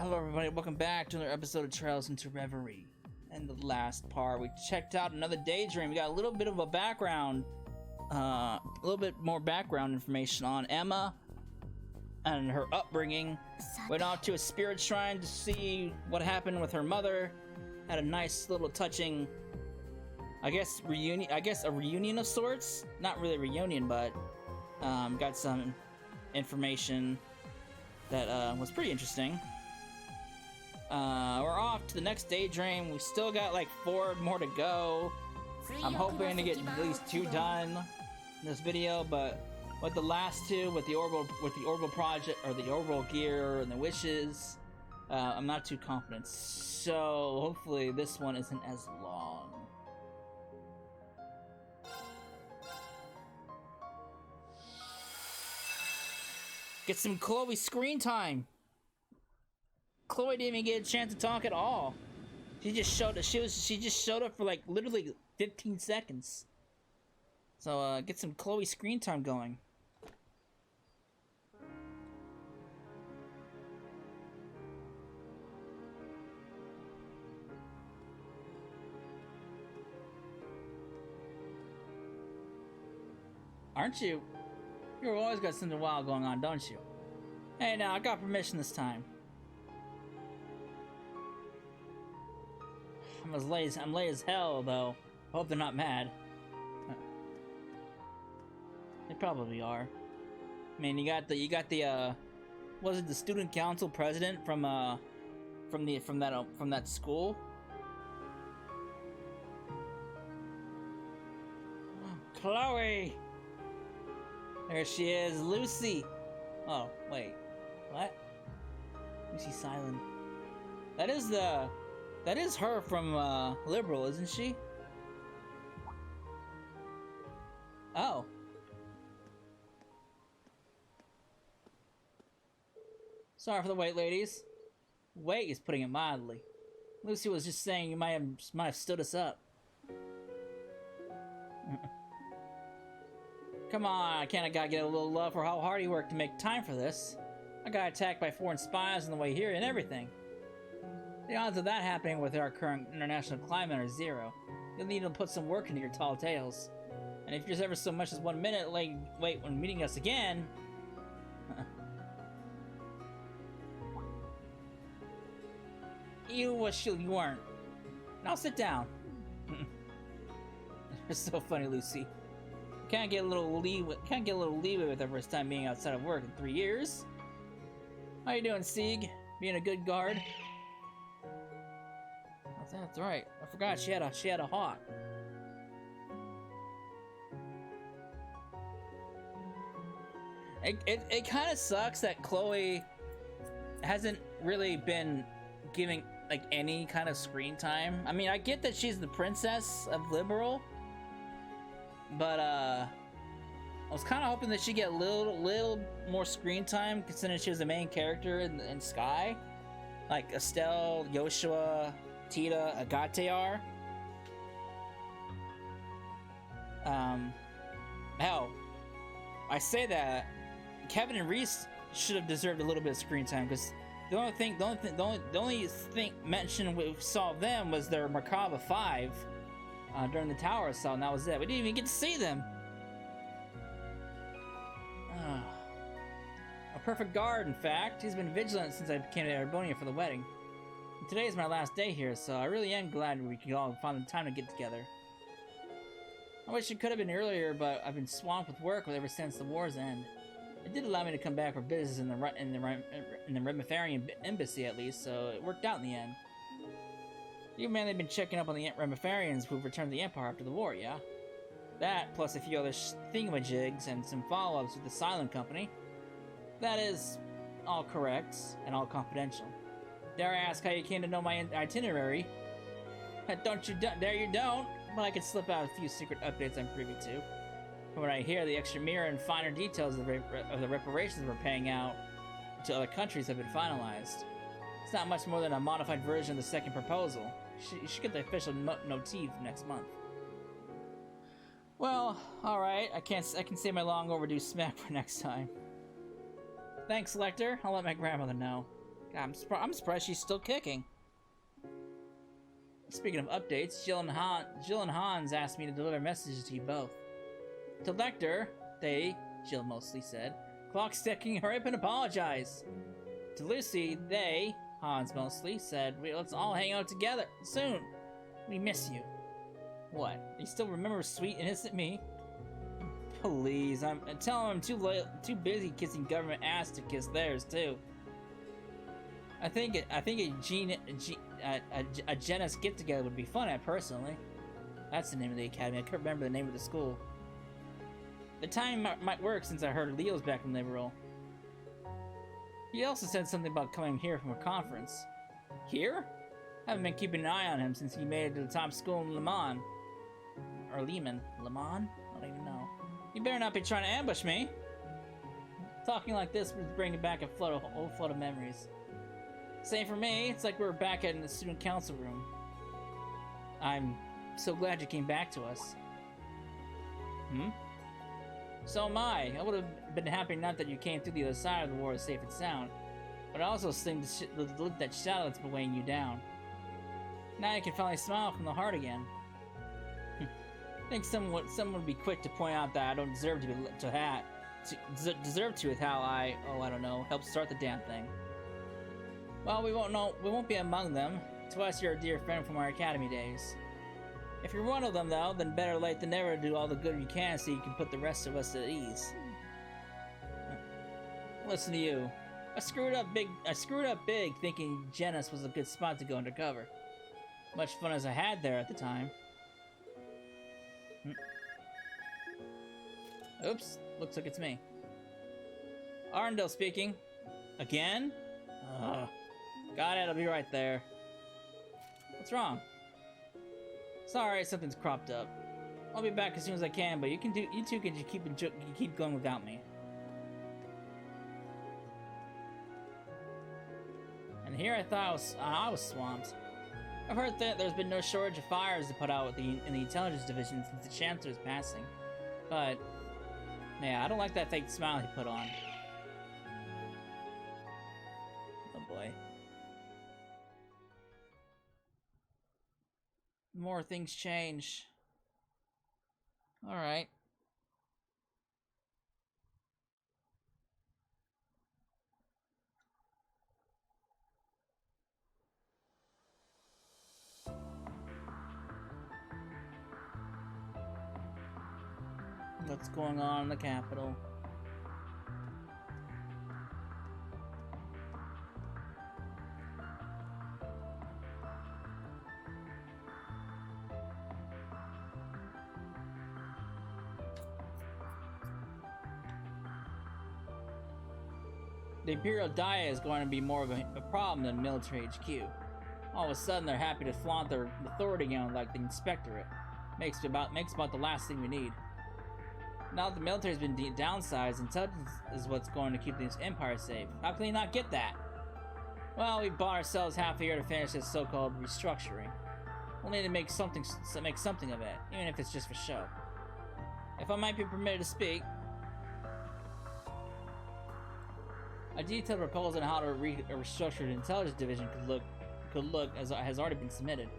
Hello everybody, welcome back to another episode of Trails into Reverie. And the last part, we checked out another daydream. We got a little bit of a background, a little bit more background information on Emma and her upbringing. Went out to a spirit shrine to see what happened with her mother. Had a nice little touching, I guess, a reunion of sorts. Not really a reunion, but got some information that was pretty interesting. We're off to the next daydream. We still got like 4 more to go. I'm hoping to get at least 2 done in this video, but with the last 2, with the orbital project or the orbital gear and the wishes, I'm not too confident. So hopefully this one isn't as long. Get some Chloe screen time. Chloe didn't even get a chance to talk at all. She just showed up. She just showed up for like literally 15 seconds. So get some Chloe screen time going. Aren't you? You've always got something wild going on, don't you? Hey, now I got permission this time. I'm late as hell, though. I hope they're not mad. They probably are. I mean, you got the was it the student council president from that school? Chloe. There she is, Lucy. Oh wait, what? Lucy Silent. That is her from Liberal, isn't she? Oh. Sorry for the wait, ladies. Wait is putting it mildly. Lucy was just saying you might have stood us up. Come on, I gotta get a little love for how hard he worked to make time for this. I got attacked by foreign spies on the way here and everything. The odds of that happening with our current international climate are 0. You'll need to put some work into your tall tales. And if you're ever so much as 1 minute late when meeting us again... You wish you weren't. Now sit down. You're so funny, Lucy. Can't get a little leeway with her first time being outside of work in 3 years. How you doing, Sieg? Being a good guard? That's right. I forgot she had a hawk. It kind of sucks that Chloe hasn't really been giving like any kind of screen time. I mean, I get that she's the princess of Liberal, but I was kind of hoping that she'd get a little more screen time, considering she was the main character in Sky, like Estelle, Joshua, Tita, Agate are. Hell, I say that Kevin and Reese should have deserved a little bit of screen time, because the only thing mentioned we saw of them was their Merkaba 5 during the tower assault, and that was it. We didn't even get to see them. A perfect guard, in fact. He's been vigilant since I came to Arbonia for the wedding. Today is my last day here, so I really am glad we could all find the time to get together. I wish it could have been earlier, but I've been swamped with work ever since the war's end. It did allow me to come back for business in the Remifarian embassy, at least, so it worked out in the end. You've mainly been checking up on the Remifarians who've returned to the Empire after the war, yeah? That, plus a few other thingamajigs and some follow-ups with the Silent Company. That is all correct and all confidential. Dare I ask how you came to know my itinerary? Don't you dare you don't, but I could slip out a few secret updates I'm privy to. From what I hear, the extra mirror and finer details of the reparations we're paying out to other countries have been finalized. It's not much more than a modified version of the second proposal. You should get the official notif next month. Well, alright, I can save my long overdue smack for next time. Thanks, Lechter. I'll let my grandmother know. God, I'm surprised she's still kicking. Speaking of updates, Jill and Hans asked me to deliver messages to you both. To Lechter, Jill mostly said, clock's ticking, hurry up and apologize. To Lucy, Hans mostly, said, let's all hang out together, soon. We miss you. What? You still remember sweet, innocent me? Please, I'm telling them I'm too busy kissing government ass to kiss theirs, too. I think a Genus get-together would be fun, personally. That's the name of the academy. I couldn't remember the name of the school. The timing might work since I heard Leo's back in Liberal. He also said something about coming here from a conference. Here? I haven't been keeping an eye on him since he made it to the top school in Le Mans. Or Lehman. Le Mans? I don't even know. You better not be trying to ambush me. Talking like this was bringing back a old flood of memories. Same for me. It's like we're back in the student council room. I'm so glad you came back to us. So am I. I would have been happy not that you came through the other side of the war safe and sound, but I also sting that shadow that's been weighing you down. Now you can finally smile from the heart again. I think someone would be quick to point out that I don't deserve to with how I don't know, helped start the damn thing. Well, we won't be among them. To us, you're a dear friend from our academy days. If you're one of them, though, then better late than never to do all the good you can so you can put the rest of us at ease. Listen to you. I screwed up big thinking Genus was a good spot to go undercover. Much fun as I had there at the time. Oops, looks like it's me. Arndale speaking. Again? Got it, I'll be right there. What's wrong? Sorry, something's cropped up. I'll be back as soon as I can, but you two can just keep going without me. And here I thought I was swamped. I've heard that there's been no shortage of fires to put out in the intelligence division since the Chancellor's passing. But yeah, I don't like that fake smile he put on. Oh boy. More things change. Alright. What's going on in the capital? The Imperial Diet is going to be more of a problem than military HQ. All of a sudden, they're happy to flaunt their authority again like the Inspectorate. Makes about the last thing we need. Now that the military's been downsized, intelligence is what's going to keep this empire safe. How can they not get that? Well, we bought ourselves half a year to finish this so-called restructuring. We'll need to make something of it, even if it's just for show. If I might be permitted to speak, a detailed proposal on how to restructure the intelligence division could look has already been submitted.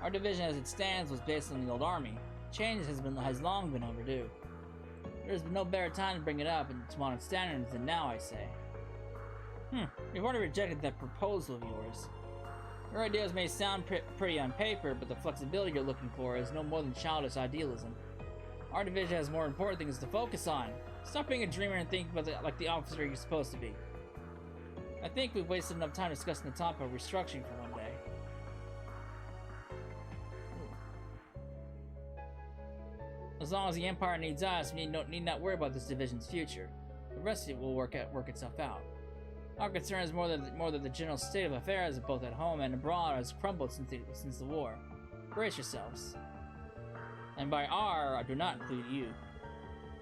Our division, as it stands, was based on the old army. Change has long been overdue. There's been no better time to bring it up to modern standards than now, I say. We've already rejected that proposal of yours. Your ideas may sound pretty on paper, but the flexibility you're looking for is no more than childish idealism. Our division has more important things to focus on. Stop being a dreamer and think about it like the officer you're supposed to be. I think we've wasted enough time discussing the topic of restructuring for one day. As long as the Empire needs us, we need not worry about this division's future. The rest of it will work itself out. Our concern is more that the general state of affairs, both at home and abroad, has crumbled since the war. Brace yourselves. And by our, I do not include you.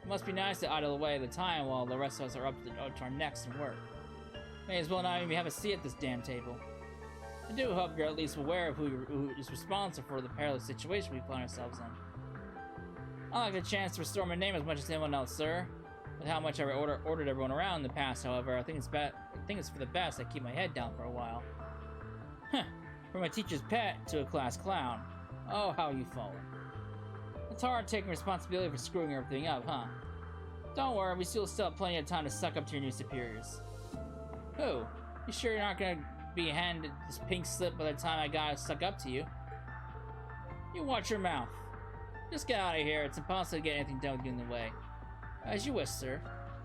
It must be nice to idle away the time while the rest of us are up to our necks in work. May as well not even have a seat at this damn table. I do hope you're at least aware of who is responsible for the perilous situation we find ourselves in. I like the chance to restore my name as much as anyone else, sir. With how much I ordered everyone around in the past, however, I think it's for the best I keep my head down for a while. Huh. From a teacher's pet to a class clown. Oh, how you've fallen. It's hard taking responsibility for screwing everything up, huh? Don't worry, we still have plenty of time to suck up to your new superiors. Who? You sure you're not gonna be handed this pink slip by the time I gotta suck up to you? You watch your mouth. Just get out of here. It's impossible to get anything done with you in the way. As you wish, sir.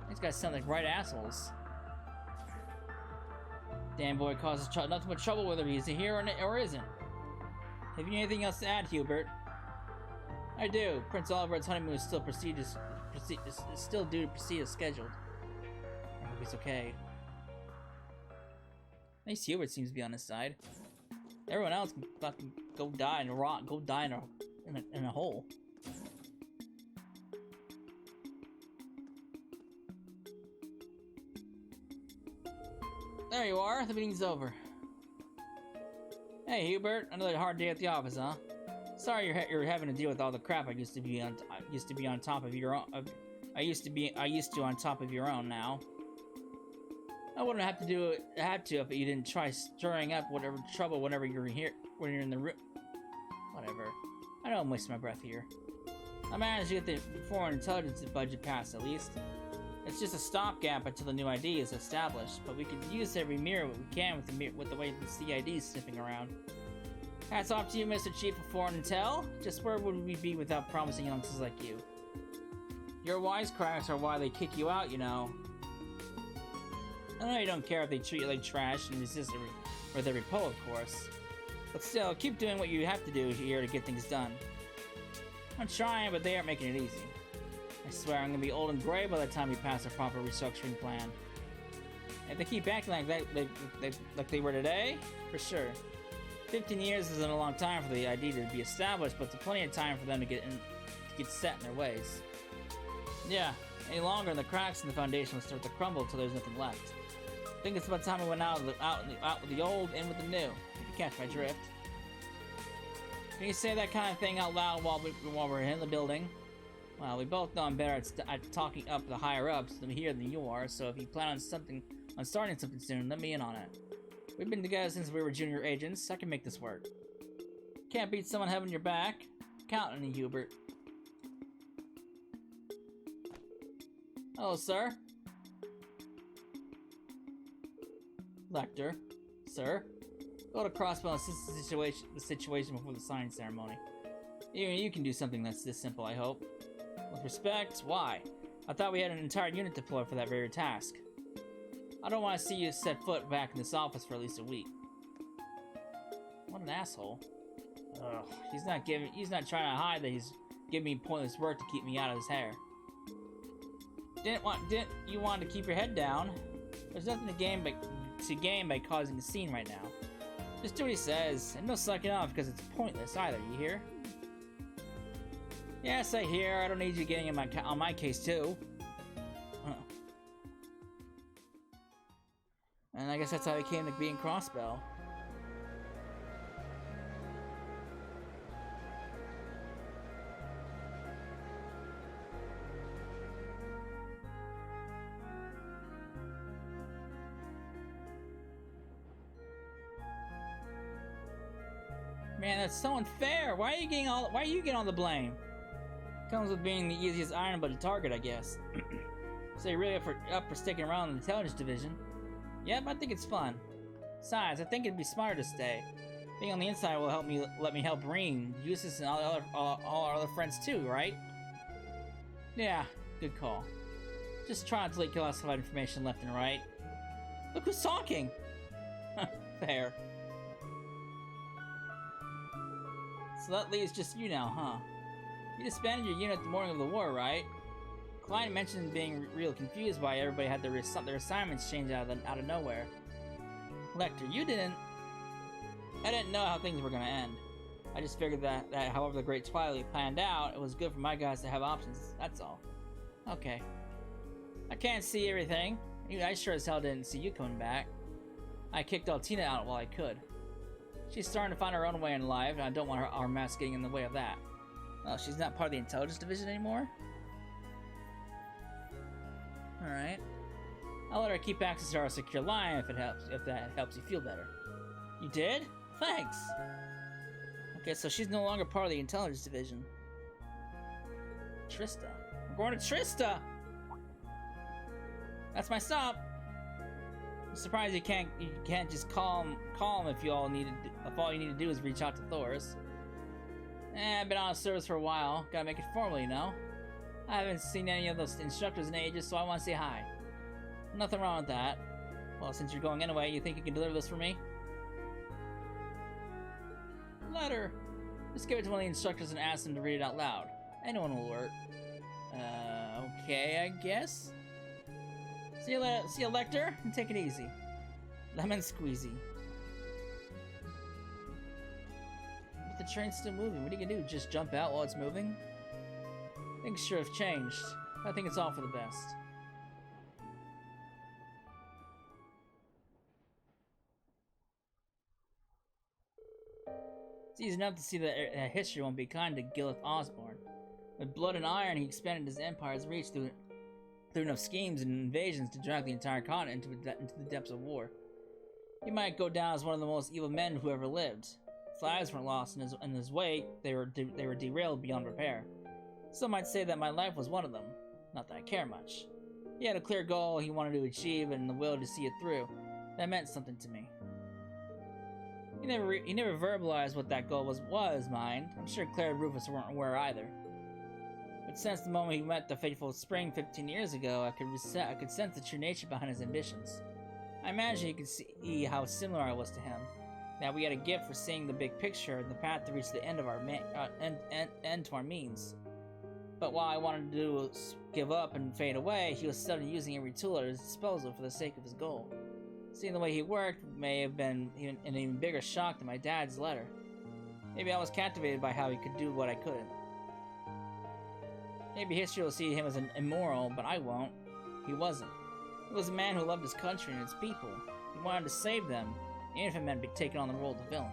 These guys sound like right assholes. Damn boy causes nothing but trouble whether he's here or isn't. Have you anything else to add, Hubert? I do. Prince Oliver's honeymoon is still still due to proceed as scheduled. I hope he's okay. At least Hubert seems to be on his side. Everyone else can fucking go die in a rock, go die in a hole. There you are. The meeting's over. Hey, Hubert. Another hard day at the office, huh? Sorry you're having to deal with all the crap I used to be on top of your own. I used to on top of your own now. I wouldn't have to if you didn't try stirring up whatever trouble whenever you're here when you're in the room. Whatever. I know I'm wasting my breath here. I managed to get the foreign intelligence budget passed at least. It's just a stopgap until the new ID is established, but we could use every mirror we can with the way the CID is sniffing around. Hats off to you, Mr. Chief of Foreign Intel. Just where would we be without promising youngsters like you? Your wisecracks are why they kick you out, you know. I know you don't care if they treat you like trash and resist with every pull, of course. But still, keep doing what you have to do here to get things done. I'm trying, but they aren't making it easy. I swear I'm gonna be old and gray by the time we pass a proper restructuring plan. If they keep acting like that, like they were today, for sure. 15 years isn't a long time for the ID to be established, but it's plenty of time for them to get set in their ways. Yeah, any longer and the cracks in the foundation will start to crumble until there's nothing left. I think it's about time we went out with the old, in with the new. If you catch my drift. Can you say that kind of thing out loud while we're in the building? Well, we both know I'm better at talking up the higher ups than here than you are, so if you plan on starting something soon, let me in on it. We've been together since we were junior agents. I can make this work. Can't beat someone having your back. Count on me, Hubert. Hello, sir. Lechter. Sir. Go to Crossbow and assist the situation before the signing ceremony. Even you can do something that's this simple, I hope. With respect, why? I thought we had an entire unit deployed for that very task. I don't want to see you set foot back in this office for at least a week. What an asshole. Ugh, he's not trying to hide that he's giving me pointless work to keep me out of his hair. Didn't you want to keep your head down? There's nothing to gain by causing a scene right now. Just do what he says, and no sucking off because it's pointless either, you hear? Yes, I hear. I don't need you getting on my case too. And I guess that's how he came to being Crossbow. Man, that's so unfair. Why are you getting all the blame? Comes with being the easiest iron-blooded target, I guess. So you're really up for sticking around in the intelligence division? Yep, I think it's fun. Besides, I think it'd be smarter to stay. Being on the inside will let me help Reem, Eustace, and all our other friends too, right? Yeah, good call. Just try not to leak classified information left and right. Look who's talking! Fair. So that leaves just you now, huh? You disbanded your unit the morning of the war, right? Klein mentioned being real confused why everybody had their assignments changed out of nowhere. Lechter, you didn't... I didn't know how things were gonna end. I just figured that however the Great Twilight planned out, it was good for my guys to have options, that's all. Okay. I can't see everything. I sure as hell didn't see you coming back. I kicked Altina out while I could. She's starting to find her own way in life, and I don't want our mess getting in the way of that. Oh, she's not part of the intelligence division anymore? Alright. I'll let her keep access to our secure line if that helps you feel better. You did? Thanks! Okay, so she's no longer part of the intelligence division. Trista. We're going to Trista! That's my stop! I'm surprised you can't just call him if all you need to do is reach out to Thor's. I've been on service for a while. Gotta make it formal, you know? I haven't seen any of those instructors in ages, so I want to say hi. Nothing wrong with that. Well, since you're going anyway, you think you can deliver this for me? Letter. Just give it to one of the instructors and ask them to read it out loud. Anyone will work. Okay, I guess? See you, Lechter, and take it easy. Lemon squeezy. But the train's still moving. What are you gonna do? Just jump out while it's moving? Things sure have changed. I think it's all for the best. It's easy enough to see that history won't be kind to Gilith Osborne. With blood and iron, he expanded his empire's reach through enough schemes and invasions to drag the entire continent into the depths of war. He might go down as one of the most evil men who ever lived. His lives weren't lost in his wake; they were derailed beyond repair. Some might say that my life was one of them. Not that I care much. He had a clear goal he wanted to achieve and the will to see it through. That meant something to me. He never verbalized what that goal was, mind. I'm sure Claire and Rufus weren't aware either. But since the moment he met the fateful spring 15 years ago, I could sense the true nature behind his ambitions. I imagine you could see how similar I was to him. That we had a gift for seeing the big picture and the path to reach the end of our end to our means. But while I wanted to do give up and fade away, he was suddenly using every tool at his disposal for the sake of his goal. Seeing the way he worked may have been an even bigger shock than my dad's letter. Maybe I was captivated by how he could do what I couldn't. Maybe history will see him as an immoral, but I won't. He wasn't. He was a man who loved his country and its people. He wanted to save them, even if it meant taking on the role of the villain.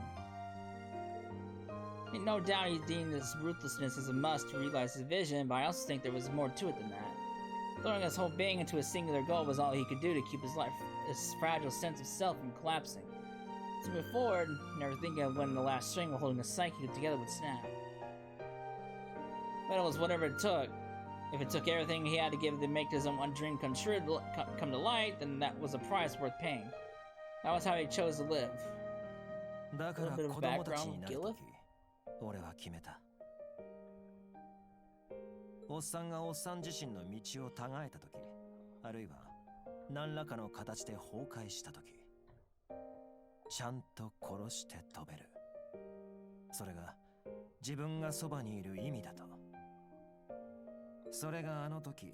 No doubt he deemed his ruthlessness as a must to realize his vision, but I also think there was more to it than that. Throwing his whole being into a singular goal was all he could do to keep his fragile sense of self from collapsing. To move forward, never thinking of when the last string while holding a psyche together would snap. But it was whatever it took. If it took everything he had to give to make his own dream come to light, then that was a price worth paying. That was how he chose to live. A little bit of background with Gilith. 俺は決めた。おっさんがおっさん自身の道をたがえたとき、あるいは何らかの形で崩壊したとき、ちゃんと殺して飛べる。それが自分がそばにいる意味だと。それがあの時、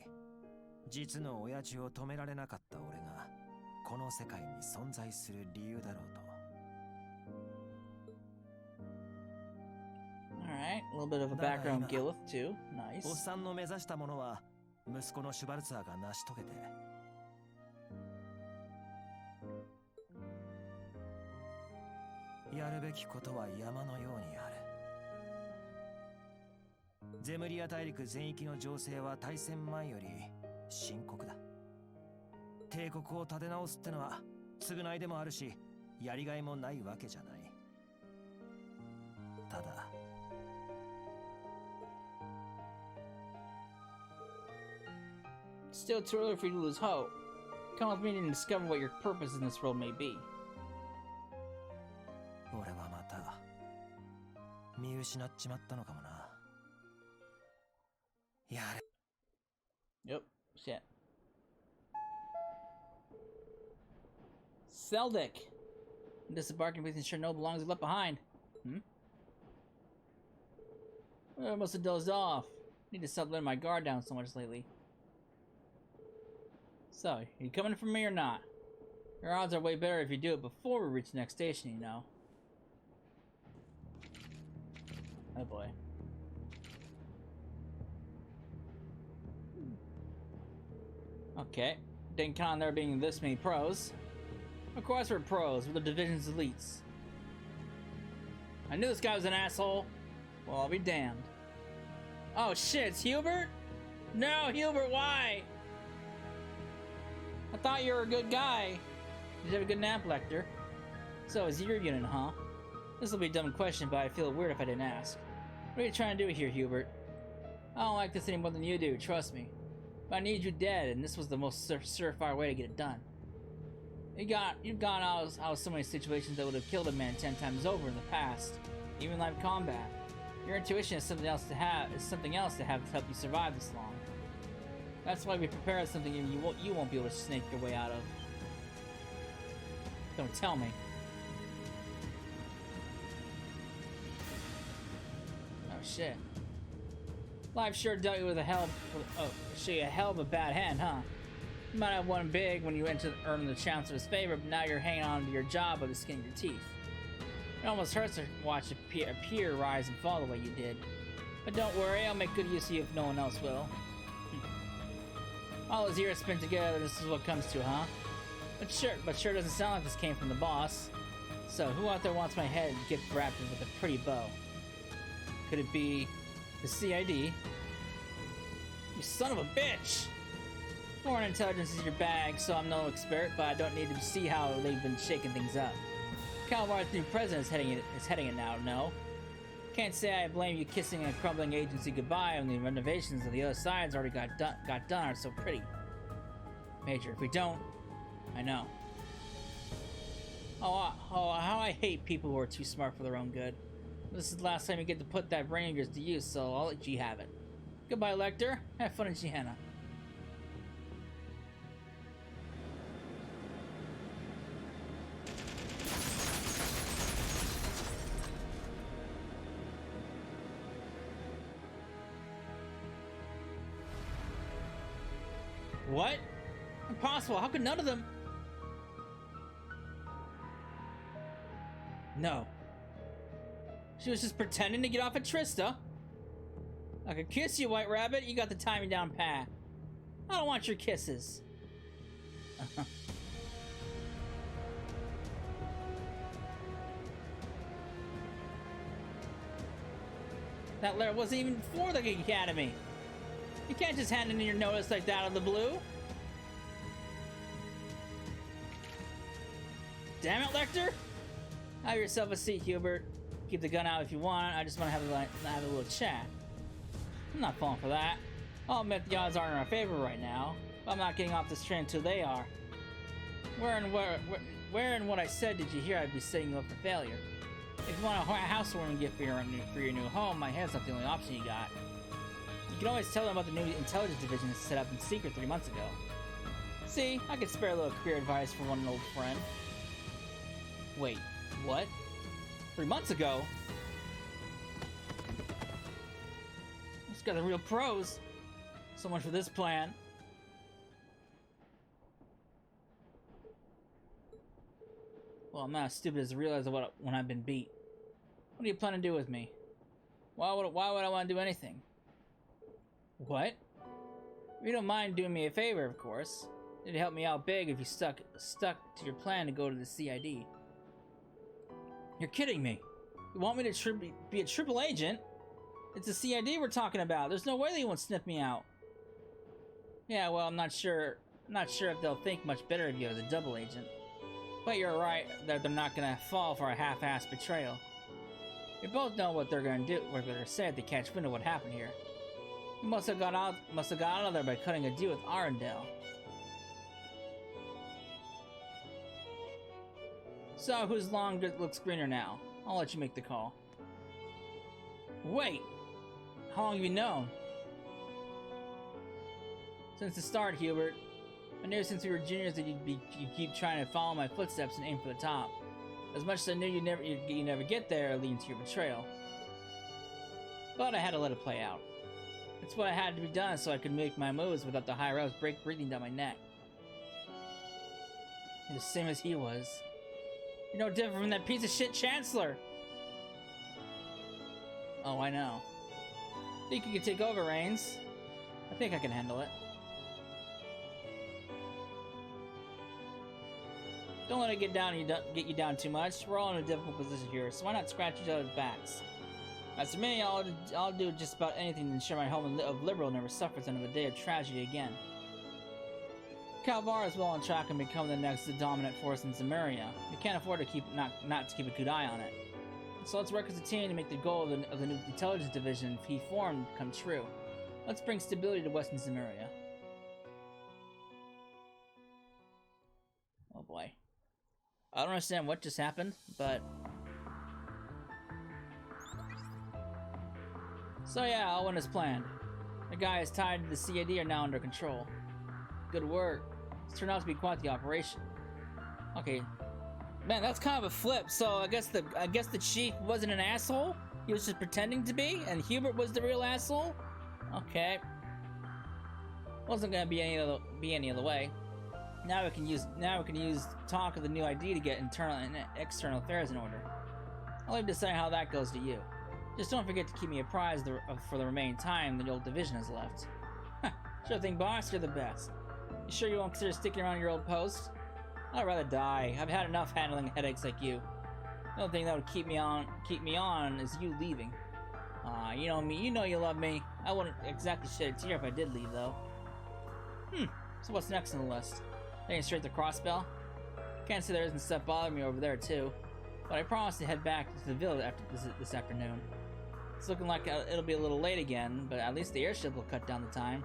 実の親父を止められなかった俺がこの世界に存在する理由だろうと。Alright, a little bit of a background Gilith too. Nice. おっさんの目指したものは息子のシュバルツァーが成し遂げて、やるべきことは山のようにある。ゼムリア大陸全域の情勢は大戦前より深刻だ。帝国を立て直すってのは償いでもあるし、やりがいもないわけじゃない。ただStill too early for you to lose hope. Come with me and discover what your purpose in this world may be. 俺はまた見失っちまったのかもな。やれ。Yep, shit. Seldick! Disembarking with ensure no belongings left behind. I must have dozed off. Need to stop letting my guard down so much lately. So, are you coming for me or not? Your odds are way better if you do it before we reach the next station, you know. Oh boy. Okay. Didn't count on there being this many pros. Of course we're pros. We're the division's elites. I knew this guy was an asshole. Well, I'll be damned. Oh shit, it's Hubert? No, Hubert, why? I thought you were a good guy. Did you have a good nap, Lechter? So, is your unit, huh? This will be a dumb question, but I'd feel weird if I didn't ask. What are you trying to do here, Hubert? I don't like this any more than you do, trust me. But I need you dead, and this was the most surefire way to get it done. You've gone out of so many situations that would have killed a man 10 times over in the past, even live combat. Your intuition is something else to have to help you survive this long. That's why we prepared something you won't be able to snake your way out of. Don't tell me. Oh shit. Life sure dealt you with a hell of a bad hand, huh? You might have won big when you earned the Chancellor's favor, but now you're hanging on to your job by the skin of your teeth. It almost hurts to watch a peer rise and fall the way you did. But don't worry, I'll make good use of you if no one else will. All those years spent together, this is what comes to, huh? But sure doesn't sound like this came from the boss. So, who out there wants my head gift wrapped with a pretty bow? Could it be the CID? You son of a bitch! Foreign intelligence is your bag, so I'm no expert, but I don't need to see how they've been shaking things up. Calvar's new president is heading it now, no? Can't say I blame you kissing a crumbling agency goodbye when the renovations of the other side's already got done are so pretty. Major, if we don't, I know. Oh, how I hate people who are too smart for their own good. This is the last time you get to put that brain of yours to use, so I'll let you have it. Goodbye, Lechter. Have fun in Gehenna. What? Impossible. How could none of them... No. She was just pretending to get off at Trista. I could kiss you, White Rabbit. You got the timing down pat. I don't want your kisses. That letter wasn't even for the Academy. You can't just hand in your notice like that out of the blue. Damn it, Lechter! Have yourself a seat, Hubert. Keep the gun out if you want. I just want to have a little chat. I'm not falling for that. I'll admit the odds aren't in our favor right now, but I'm not getting off this train until they are. Where in what I said did you hear I'd be setting you up for failure? If you want a housewarming gift for your new home, my head's not the only option you got. You can always tell them about the new intelligence division that's set up in secret 3 months ago. See, I could spare a little career advice for one old friend. Wait, what? 3 months ago? These guys are real pros. So much for this plan. Well, I'm not as stupid as to realize when I've been beat. What do you plan to do with me? Why would I want to do anything? What? If you don't mind doing me a favor, of course. It'd help me out big if you stuck to your plan to go to the CID. You're kidding me. You want me to be a triple agent? It's the CID we're talking about. There's no way they won't sniff me out. Yeah, well, I'm not sure if they'll think much better of you as a double agent. But you're right that they're not gonna fall for a half-assed betrayal. We both know what they're gonna do, what they're gonna say if they catch wind of what happened here. You must have got out of there by cutting a deal with Arendelle. So, whose lawn looks greener now? I'll let you make the call. Wait! How long have you known? Since the start, Hubert. I knew since we were juniors that you'd keep trying to follow my footsteps and aim for the top. As much as I knew you'd never get there, leading to your betrayal. But I had to let it play out. It's what I had to be done so I could make my moves without the higher ups breathing down my neck. You're the same as he was. You're no different from that piece of shit Chancellor! Oh, I know. Think you can take over, Reigns? I think I can handle it. Don't let it get you down too much. We're all in a difficult position here, so why not scratch each other's backs? As for me, I'll do just about anything to ensure my home of Liberal never suffers another day of tragedy again. Kalvar is well on track and become the next dominant force in Zemuria. We can't afford to keep not to keep a good eye on it. So let's work as a team to make the goal of the new intelligence division he formed come true. Let's bring stability to Western Zemuria. Oh boy. I don't understand what just happened, but... So yeah, all went as planned. The guys tied to the CAD are now under control. Good work. This turned out to be quite the operation. Okay. Man, that's kind of a flip. So I guess the chief wasn't an asshole? He was just pretending to be, and Hubert was the real asshole? Okay. Wasn't gonna be any other way. Now we can use talk of the new ID to get internal and external affairs in order. I'll leave deciding how that goes to you. Just don't forget to keep me apprised for the remaining time the old division has left. Sure thing, boss. You're the best. You sure you won't consider sticking around your old post? I'd rather die. I've had enough handling headaches like you. The only thing that would keep me on is you leaving. You know me. You know you love me. I wouldn't exactly shed a tear if I did leave, though. So what's next on the list? Heading straight to Crossbell? Can't say there isn't stuff bothering me over there, too. But I promised to head back to the village after this afternoon. It's looking like it'll be a little late again, but at least the airship will cut down the time.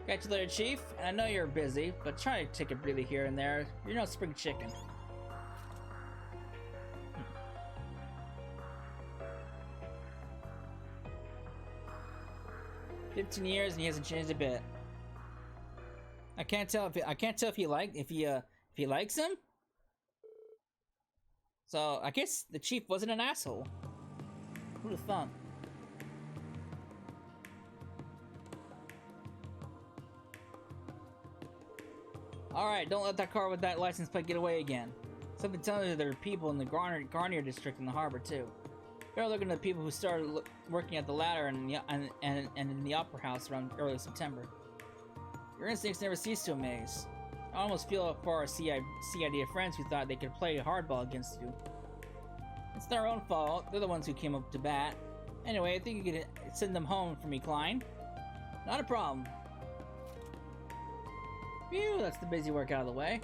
Catch you later, Chief. And I know you're busy, but try to take a breather here and there. You're no spring chicken. 15 years and he hasn't changed a bit. I can't tell if he likes him. So I guess the chief wasn't an asshole. Who'd have thought? Alright, don't let that car with that license plate get away again. Something tells me there are people in the Garnier district in the harbor too. Better look into the people who started working at the ladder and in the opera house around early September. Your instincts never cease to amaze. I almost feel for our CID friends who thought they could play hardball against you. It's their own fault. They're the ones who came up to bat. Anyway, I think you could send them home for me, Klein. Not a problem. Phew, that's the busy work out of the way.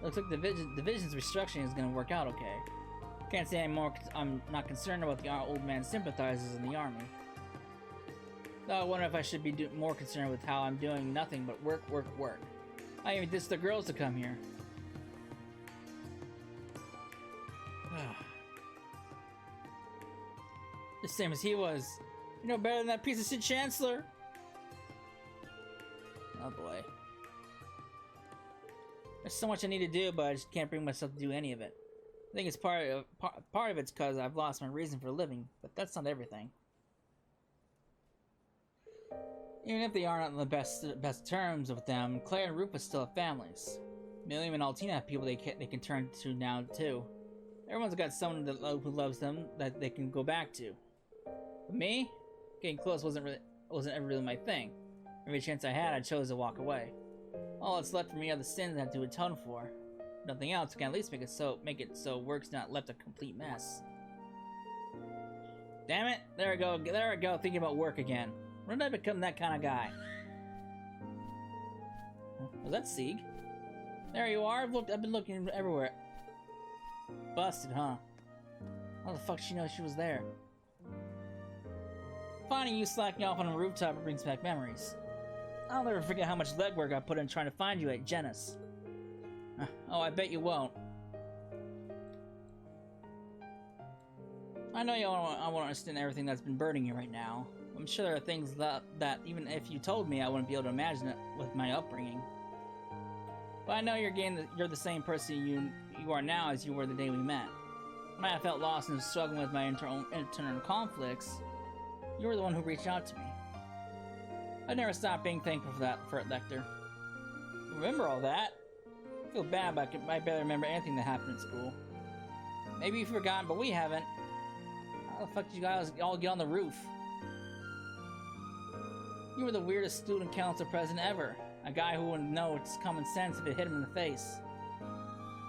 Looks like the division's restructuring is going to work out okay. Can't say I'm not concerned about the old man's sympathizers in the army. Though I wonder if I should be more concerned with how I'm doing nothing but work, work, work. I even ditched the girls to come here. The same as he was. You know better than that piece of shit chancellor. Oh boy. There's so much I need to do, but I just can't bring myself to do any of it. I think it's part of it's because I've lost my reason for living, but that's not everything. Even if they aren't on the best terms with them, Claire and Rufus still have families. Milliam and Altina have people they can turn to now too. Everyone's got someone who loves them that they can go back to. But me, getting close wasn't ever really my thing. Every chance I had, I chose to walk away. All that's left for me are the sins I have to atone for. Nothing else can at least make it so work's not left a complete mess. Damn it! There I go, thinking about work again. When did I become that kind of guy? Was that Sieg? There you are. I've been looking everywhere. Busted, huh? How the fuck did she know she was there? Finding you slacking off on a rooftop brings back memories. I'll never forget how much legwork I put in trying to find you at Genis. Oh, I bet you won't. I know I won't understand everything that's been burdening you right now. I'm sure there are things that even if you told me, I wouldn't be able to imagine it with my upbringing. But I know you're the same person you are now as you were the day we met. When I felt lost and struggling with my internal conflicts, you were the one who reached out to me. I never stopped being thankful for it, Lechter. Remember all that? I feel bad, but I barely remember anything that happened at school. Maybe you've forgotten, but we haven't. How the fuck did you guys all get on the roof? You were the weirdest student council president ever. A guy who wouldn't know it's common sense if it hit him in the face.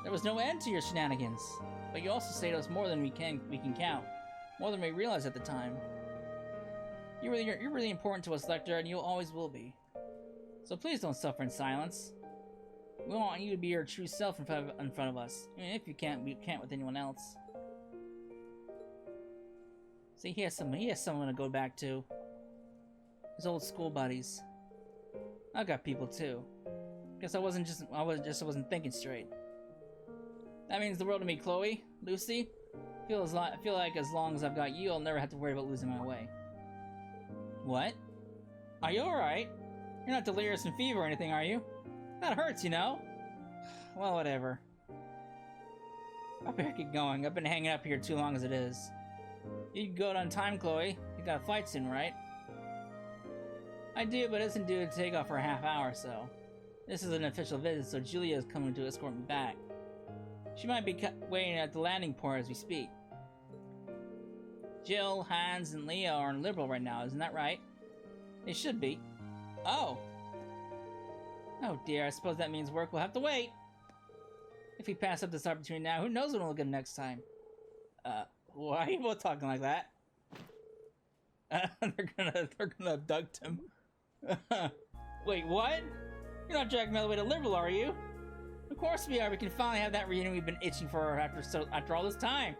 There was no end to your shenanigans, but you also saved us more than we can count. More than we realized at the time. You're really important to us, Lechter, and you always will be. So please don't suffer in silence. We want you to be your true self in front of us. I mean, if you can't, we can't with anyone else. See, he has someone to go back to. His old school buddies. I got people too. Guess I wasn't thinking straight. That means the world to me, Chloe, Lucy. I feel like as long as I've got you, I'll never have to worry about losing my way. What? Are you alright? You're not delirious and fever or anything, are you? That hurts, you know? Well, whatever. I better keep going. I've been hanging up here too long as it is. You can go on time, Chloe. You got a flight soon, right? I do, but it isn't due to take off for a half hour or so. This is an official visit, so Julia is coming to escort me back. She might be waiting at the landing port as we speak. Jill, Hans, and Leo are in Liberal right now, isn't that right? They should be. Oh. Oh dear, I suppose that means work will have to wait. If we pass up this opportunity now, who knows when we'll get next time? Why are you both talking like that? They're gonna abduct him. Wait, what? You're not dragging me all the way to Liberal, are you? Of course we are. We can finally have that reunion we've been itching for after all this time.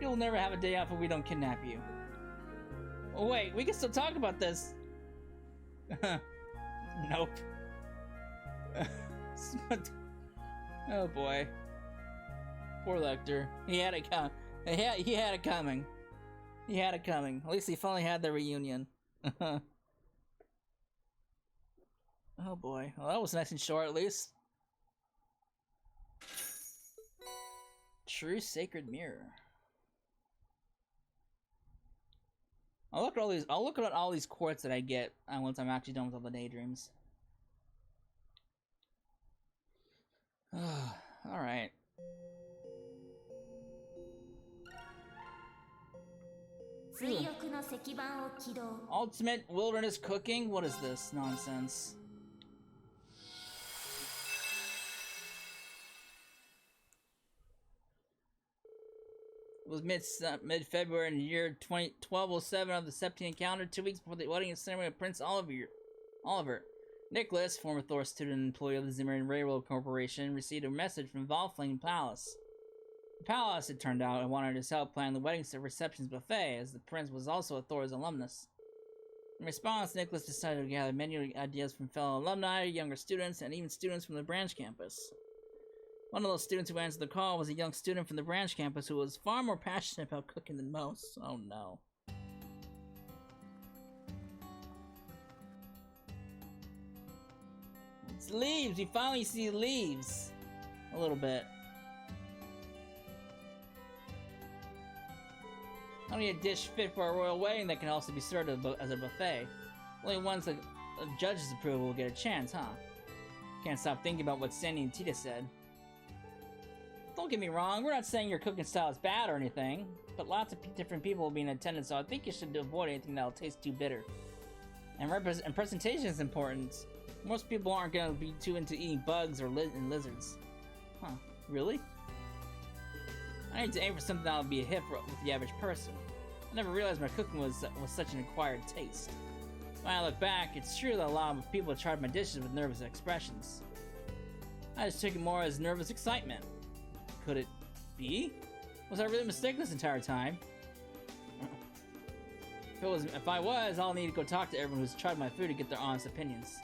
You'll never have a day off if we don't kidnap you. Oh wait, we can still talk about this. Nope. Oh boy. Poor Lechter. He had it coming. He had it coming. He had it coming. At least he finally had the reunion. Oh boy. Well, that was nice and short, at least. True Sacred Mirror. I'll look at all these quartz that I get once I'm actually done with all the daydreams. All right. Ultimate wilderness cooking? What is this nonsense? It was mid-February in the year 1207 of the Septian calendar, 2 weeks before the wedding ceremony of Prince Oliver. Nicholas, former Thor student and employee of the Zimmerian Railroad Corporation, received a message from Valflame Palace. The palace, it turned out, wanted his help plan the wedding receptions buffet, as the prince was also a Thor's alumnus. In response, Nicholas decided to gather many ideas from fellow alumni, younger students, and even students from the branch campus. One of those students who answered the call was a young student from the branch campus who was far more passionate about cooking than most. Oh no. It's leaves! We finally see leaves! A little bit. Only a dish fit for a royal wedding that can also be served as a buffet. Only ones that a judge's approval will get a chance, huh? Can't stop thinking about what Sandy and Tita said. Don't get me wrong, we're not saying your cooking style is bad or anything, but lots of different people will be in attendance, so I think you should avoid anything that'll taste too bitter. And presentation is important. Most people aren't going to be too into eating bugs or lizards. Huh, really? I need to aim for something that'll be a hit with the average person. I never realized my cooking was such an acquired taste. When I look back, it's true that a lot of people tried my dishes with nervous expressions. I just took it more as nervous excitement. Could it be? Was I really mistaken this entire time? If I was, I'll need to go talk to everyone who's tried my food to get their honest opinions.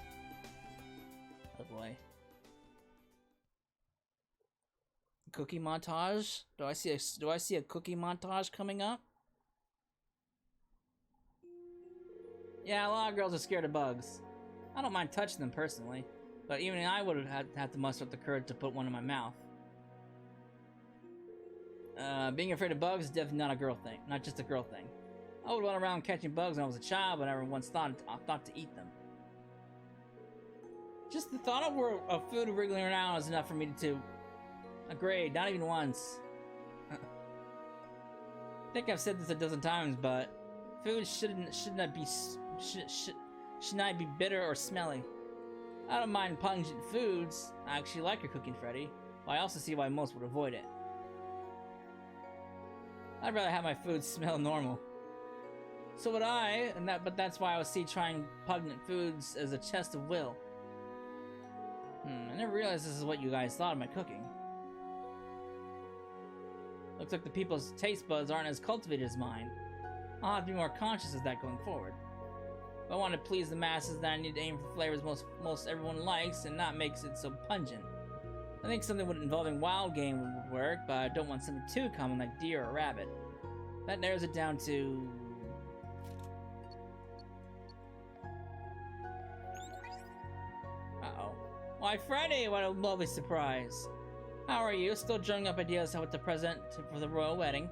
Oh boy. Cookie montage? Do I see a cookie montage coming up? Yeah, a lot of girls are scared of bugs. I don't mind touching them personally, but even I would have had to muster up the courage to put one in my mouth. Being afraid of bugs is definitely not a girl thing, not just a girl thing. I would run around catching bugs when I was a child, but I never once thought to eat them. Just the thought of food wriggling around is enough for me to agree, not even once. I think I've said this a dozen times, but food should not be bitter or smelly. I don't mind pungent foods. I actually like your cooking, Freddy, but I also see why most would avoid it. I'd rather have my food smell normal. So would I, but that's why I would see trying pungent foods as a test of will. I never realized this is what you guys thought of my cooking. Looks like the people's taste buds aren't as cultivated as mine. I'll have to be more conscious of that going forward. If I want to please the masses, then I need to aim for flavors most everyone likes and not makes it so pungent. I think something involving wild game would work, but I don't want something too common like deer or rabbit. That narrows it down to... Uh-oh. Why, Friday, what a lovely surprise. How are you? Still drumming up ideas on what to present for the royal wedding?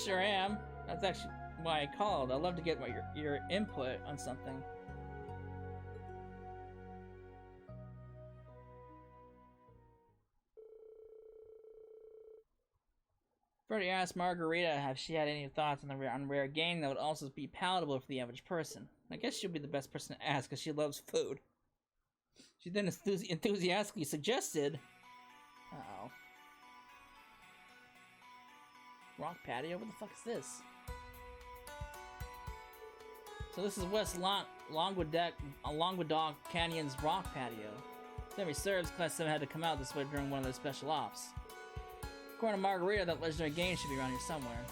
Sure am. That's actually why I called. I'd love to get your input on something. Freddie asked Margarita if she had any thoughts on rare game that would also be palatable for the average person. I guess she'll be the best person to ask because she loves food. She then enthusiastically suggested... Uh-oh. Rock patio? What the fuck is this? So this is West Languedoc Canyon's rock patio. Memory serves, Class 7 had to come out this way during one of their special ops. According to Margarita, that legendary game should be around here somewhere.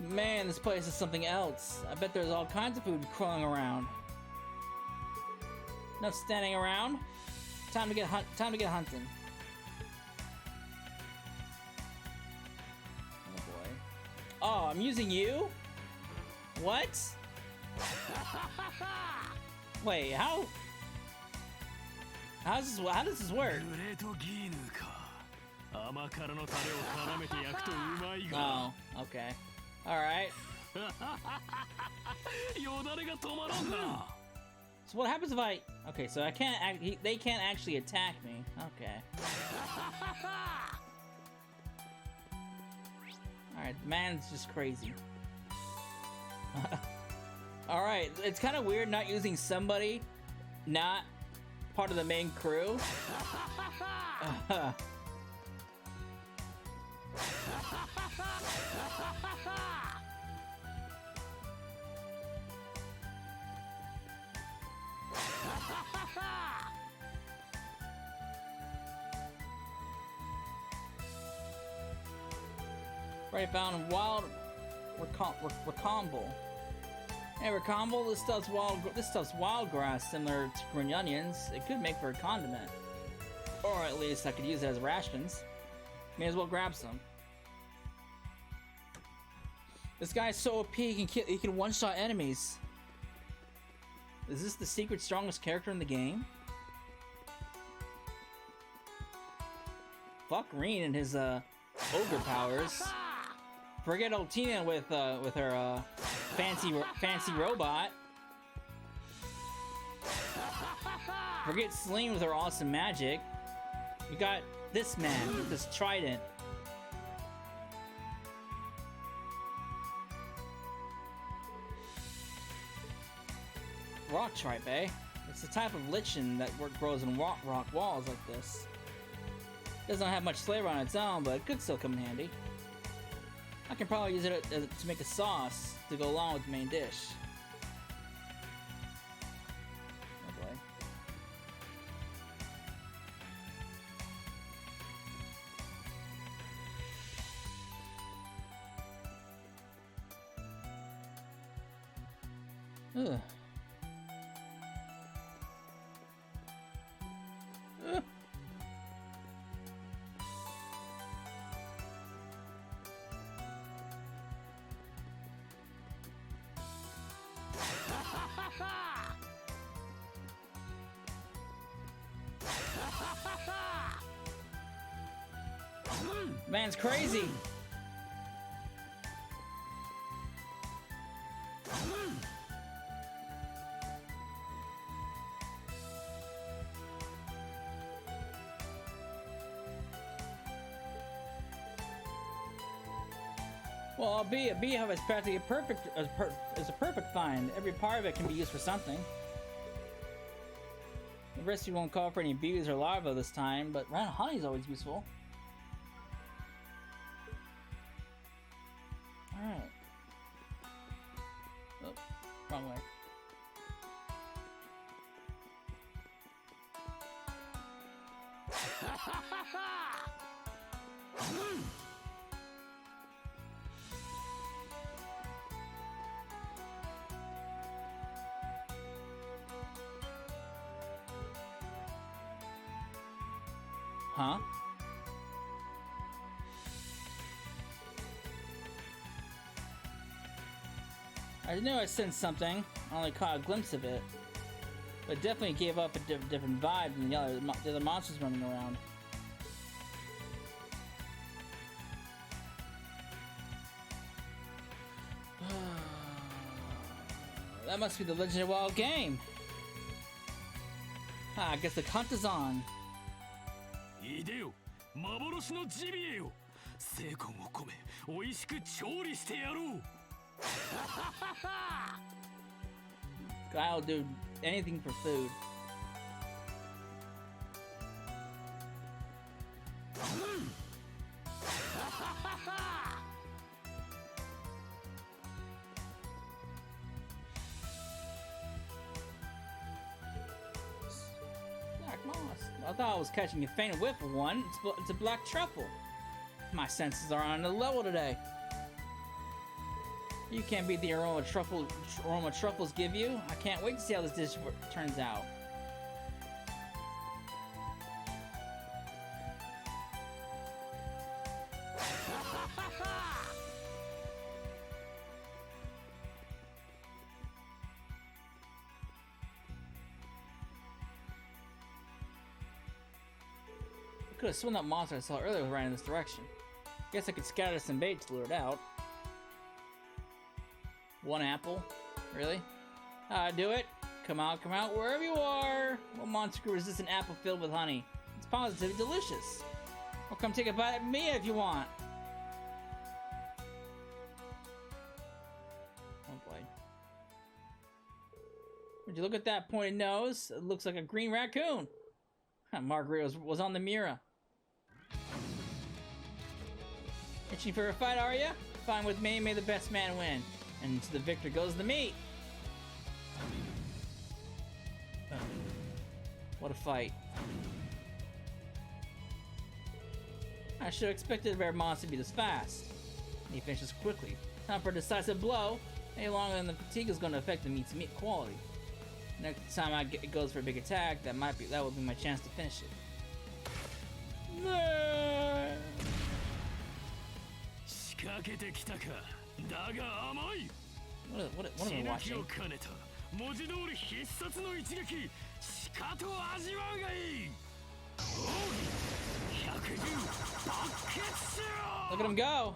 Man, this place is something else. I bet there's all kinds of food crawling around. Enough standing around. Time to get hunting. Oh boy. Oh, I'm using you? What? Wait, how does this work? Oh, okay. Alright. So what happens if I... Okay, so I can't... They can't actually attack me. Okay. Alright, the man's just crazy. Alright, it's kind of weird not using somebody not part of the main crew. Right, found wild Recomble. Hey, Recomble, this stuff's wild grass similar to green onions. It could make for a condiment. Or at least I could use it as rations. May as well grab some. This guy's so OP, he can one-shot enemies. Is this the secret strongest character in the game? Fuck Reen and his ogre powers. Forget old Tina with her fancy robot. Forget Celine with her awesome magic. We got this man with this trident. Rock tripe, eh? It's the type of lichen that grows in rock walls like this. Doesn't have much flavor on its own, but it could still come in handy. I can probably use it to make a sauce to go along with the main dish. Oh boy. Ugh. Man's crazy. Well, a beehive is practically a perfect find. Every part of it can be used for something. The recipe won't call for any bees or larvae this time, but round honey is always useful. Alright. Oh, wrong way. Huh? I knew I sensed something. I only caught a glimpse of it. But it definitely gave up a different vibe than the other monsters running around. That must be the Legend of Wild game. I guess the hunt is on. いでよ、幻のジビエよ。精魂を込め、美味しく調理してやろう。I'll do anything for food. Black moss. I thought I was catching a faint whiff of one. It's a black truffle. My senses are on the level today. You can't beat the aroma truffles give you. I can't wait to see how this dish turns out. I could have sworn that monster I saw earlier was right in this direction. Guess I could scatter some bait to lure it out. One apple? Really? Do it. Come out, wherever you are. What monster could resist an apple filled with honey? It's positively delicious. Or come take a bite at me if you want. Oh boy. Would you look at that pointed nose? It looks like a green raccoon. Margarita was on the mirror. Itching for a fight, are ya? Fine with me, may the best man win. And to the victor goes the meat. What a fight. I should have expected a rare monster to be this fast. And he finishes quickly. Time for a decisive blow. Any longer than the fatigue is going to affect the meat's meat quality. Next time it goes for a big attack, that will be my chance to finish it. What am I watching? Look at him go!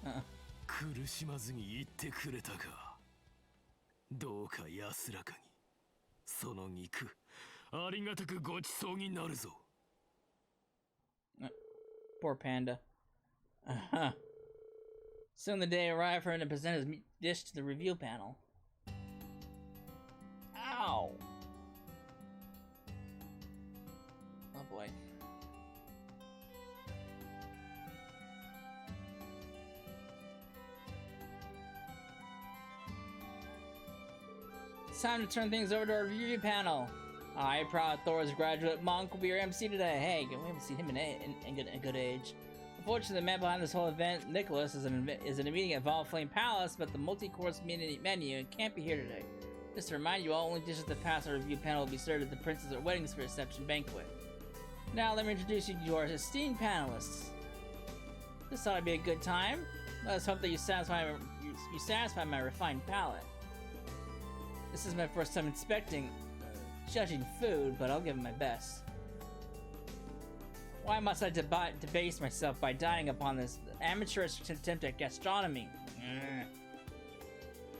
Uh-uh. 苦しまずに言ってくれたか。どうか安らかに。その肉、ありがたくごちそうになるぞ。Poor panda. Soon the day arrived for him to present his dish to the review panel. Ow! Oh boy. It's time to turn things over to our review panel. I, proud Thor's graduate monk, will be your MC today. Hey, we haven't seen him in a good age. Unfortunately, the man behind this whole event, Nicholas, is in a meeting at Volflame Palace, but the multi-course menu can't be here today. Just to remind you all, only dishes that pass our review panel will be served at the Princess' Weddings reception banquet. Now, let me introduce you to our esteemed panelists. This ought to be a good time. Let us hope that you satisfy my refined palate. This is my first time judging food, but I'll give it my best. Why must I debase myself by dining upon this amateurish attempt at gastronomy?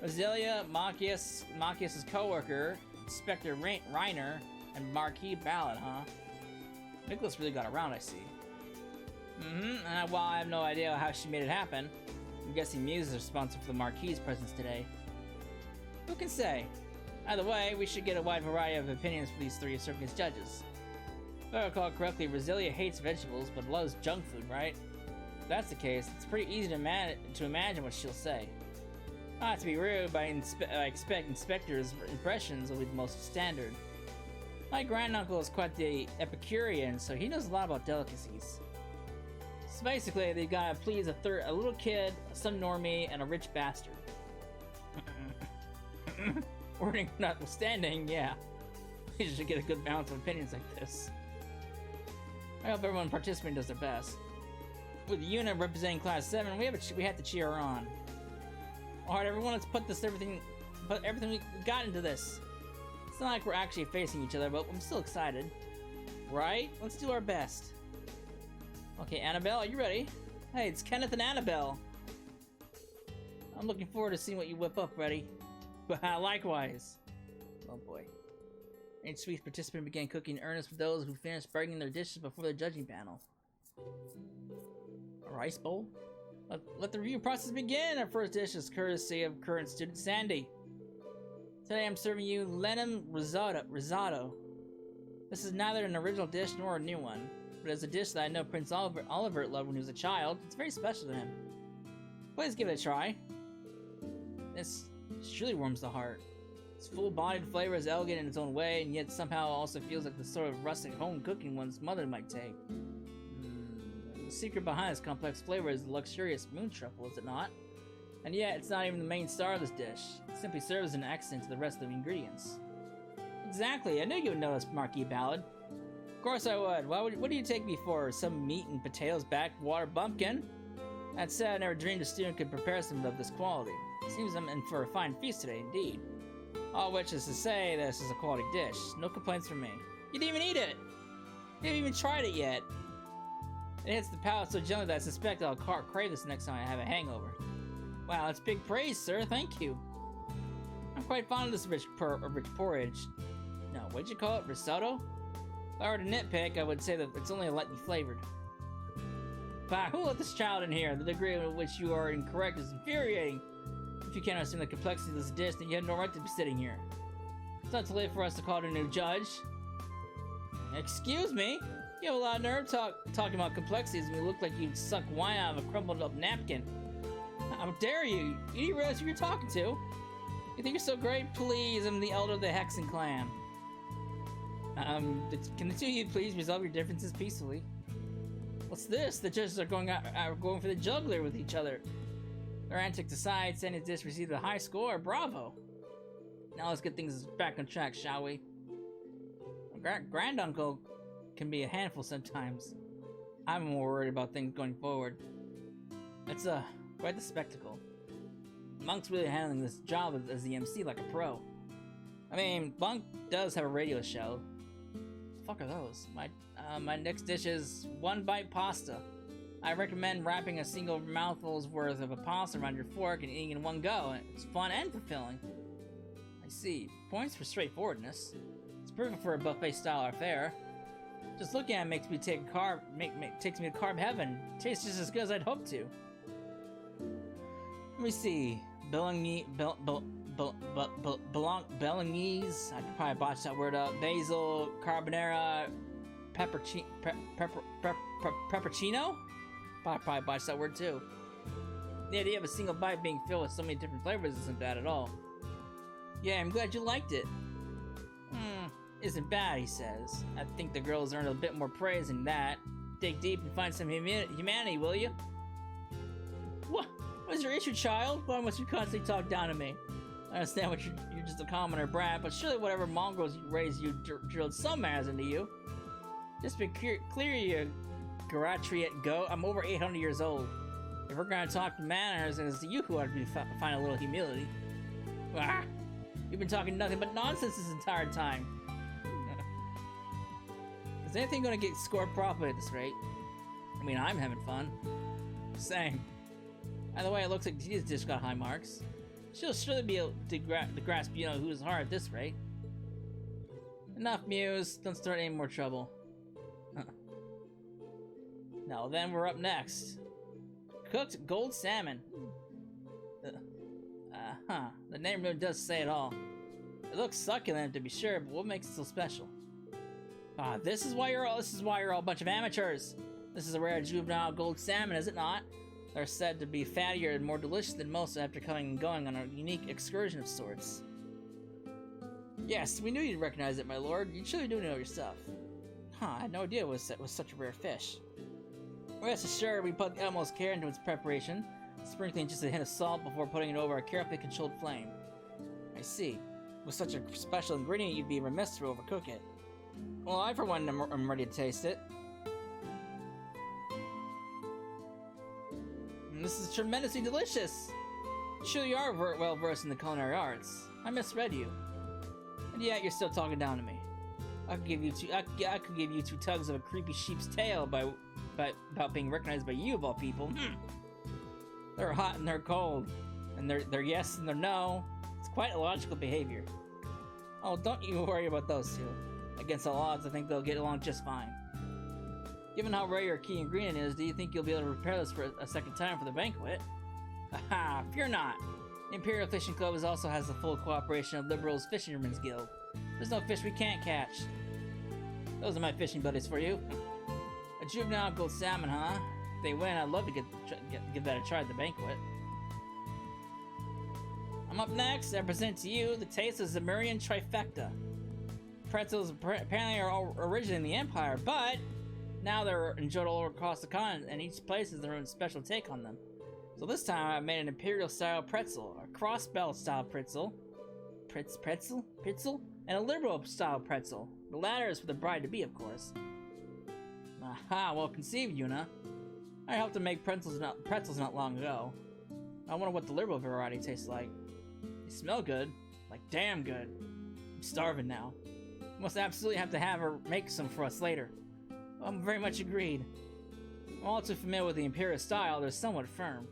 Roselia, Machias' co-worker, Inspector Reiner, and Marquis Ballad, huh? Nicholas really got around, I see. While I have no idea how she made it happen, I'm guessing Muse is responsible for the Marquis' presence today. Who can say? Either way, we should get a wide variety of opinions for these three circus judges. If I recall correctly, Roselia hates vegetables, but loves junk food, right? If that's the case, it's pretty easy to imagine what she'll say. Not to be rude, but I expect inspectors' impressions will be the most standard. My granduncle is quite the Epicurean, so he knows a lot about delicacies. So basically, they gotta please a little kid, some normie, and a rich bastard. Wording notwithstanding, yeah. You should get a good balance of opinions like this. I hope everyone participating does their best. With the unit representing Class 7, we have to cheer her on. Alright, everyone, let's put everything we got into this. It's not like we're actually facing each other, but I'm still excited. Right? Let's do our best. Okay, Annabelle, are you ready? Hey, it's Kenneth and Annabelle. I'm looking forward to seeing what you whip up, Reddy. Likewise. Oh boy. Each sweet participant began cooking in earnest for those who finished bringing their dishes before the judging panel. A rice bowl? Let the review process begin! Our first dish is courtesy of current student Sandy. Today I'm serving you Lenham risotto. This is neither an original dish nor a new one, but it's a dish that I know Prince Oliver loved when he was a child. It's very special to him. Please give it a try. This truly warms the heart. Its full-bodied flavor is elegant in its own way, and yet somehow also feels like the sort of rustic home cooking one's mother might take. The secret behind this complex flavor is the luxurious moon truffle, is it not? And yet, it's not even the main star of this dish. It simply serves as an accent to the rest of the ingredients. Exactly, I knew you would know this, Marquis Ballad. Of course I would. What do you take me for? Some meat and potatoes backwater bumpkin? That said, I never dreamed a student could prepare something of this quality. Seems I'm in for a fine feast today, indeed. All which is to say, this is a quality dish. No complaints from me. You didn't even eat it! You haven't even tried it yet! It hits the palate so gently that I suspect I'll crave this next time I have a hangover. Wow, that's big praise, sir. Thank you. I'm quite fond of this rich porridge. No, what'd you call it? Risotto? If I were to nitpick, I would say that it's only lightly flavored. Bah, who let this child in here? The degree in which you are incorrect is infuriating. If you can't understand the complexity of this dish, then you have no right to be sitting here. It's not too late for us to call it a new judge. Excuse me? You have a lot of nerve talking about complexities when you look like you'd suck wine out of a crumpled up napkin. How dare you? You didn't realize who you're talking to. You think you're so great? Please, I'm the elder of the Hexen clan. Can the two of you please resolve your differences peacefully? What's this? The judges are going for the juggler with each other. Their antics aside, Sandy's dish received a high score. Bravo! Now let's get things back on track, shall we? Granduncle can be a handful sometimes. I'm more worried about things going forward. It's quite the spectacle. Monk's really handling this job as the MC like a pro. I mean, Monk does have a radio show. What the fuck are those? My next dish is one bite pasta. I recommend wrapping a single mouthful's worth of a pasta around your fork and eating in one go. It's fun and fulfilling. I see. Points for straightforwardness. It's perfect for a buffet-style affair. Just looking at it makes me takes me to carb heaven. Tastes just as good as I'd hoped to. Let me see. Bolognese. I could probably botch that word up. Basil, carbonara, peppercino. Probably botch that word too. The idea of a single bite being filled with so many different flavors isn't bad at all. Yeah, I'm glad you liked it. Isn't bad, he says. I think the girls earned a bit more praise than that. Dig deep and find some humanity, will you? What is your issue, child? Why must you constantly talk down to me? I understand you're just a commoner brat, but surely whatever mongrels you raised you drilled some manners into you. Just be clear, you Garatriot goat. I'm over 800 years old. If we're gonna talk manners, it's you who ought to find a little humility. You've been talking nothing but nonsense this entire time. Is anything gonna get scored properly at this rate? I mean, I'm having fun. Same. By the way, it looks like Jesus just got high marks. She'll surely be able to grasp who's hard at this rate. Enough, Muse. Don't start any more trouble. Now then, we're up next. Cooked gold salmon. The name really does say it all. It looks succulent to be sure, but what makes it so special? This is why you're all a bunch of amateurs. This is a rare juvenile gold salmon, is it not? They're said to be fattier and more delicious than most after coming and going on a unique excursion of sorts. Yes, we knew you'd recognize it, my lord. You truly do know your stuff. Huh, I had no idea it was such a rare fish. Rest assured, we put the utmost care into its preparation, sprinkling just a hint of salt before putting it over a carefully controlled flame. I see. With such a special ingredient, you'd be remiss to overcook it. Well, I for one am ready to taste it. This is tremendously delicious! You surely are well versed in the culinary arts. I misread you. And yet you're still talking down to me. I could give you two tugs of a creepy sheep's tail about being recognized by you of all people. They're hot and they're cold. And they're yes and they're no. It's quite illogical behavior. Oh, don't you worry about those two. Against all odds, I think they'll get along just fine. Given how rare your key ingredient is, do you think you'll be able to prepare this for a second time for the banquet? Haha, fear not. The Imperial Fishing Club also has the full cooperation of Liberal's Fishermen's Guild. There's no fish we can't catch. Those are my fishing buddies for you. A juvenile gold salmon, huh? If they win, I'd love to give that a try at the banquet. I'm up next. I present to you the taste of Zemurian Trifecta. Pretzels apparently are originally in the Empire, but now they're enjoyed all across the continent, and each place has their own special take on them. So this time I made an Imperial-style pretzel, a cross-bell-style pretzel, and a liberal-style pretzel. The latter is for the bride-to-be, of course. Aha, well conceived, Yuna. I helped to make pretzels not long ago. I wonder what the liberal variety tastes like. They smell good, like damn good. I'm starving now. We must absolutely have to have her make some for us later. I'm very much agreed. I'm all too familiar with the Imperial style, they're somewhat firm.